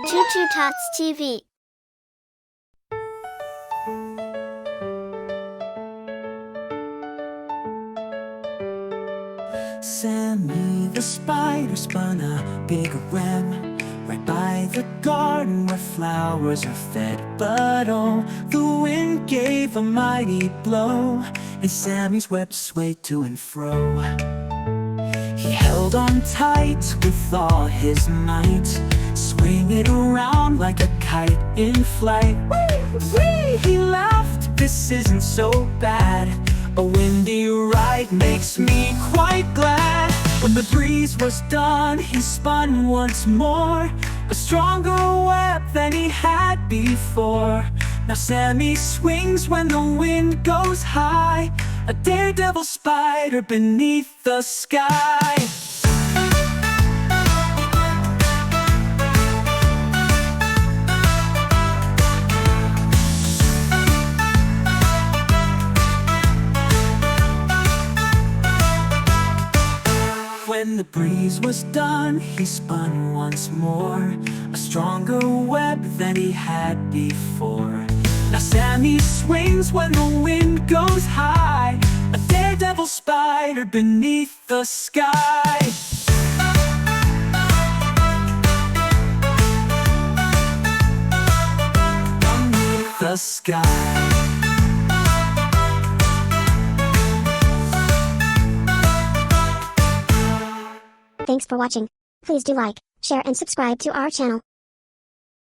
Choo Choo Tots TV. Sammy the Spider spun a big web right by the garden where flowers are fed. But oh, the wind gave a mighty blow, and Sammy's web swayed to and fro. He held on tight with all his might, swing it around like a kite in flight. Whee! Whee! He laughed, this isn't so bad. A windy ride makes me quite glad. When the breeze was done, he spun once more, a stronger web than he had before. Now Sammy swings when the wind goes high, a daredevil spider beneath the sky. When the breeze was done, he spun once more, a stronger web than he had before. Now Sammy swings when the wind goes high, a daredevil spider beneath the sky. Beneath the sky. Thanks for watching. Please do like, share and subscribe to our channel.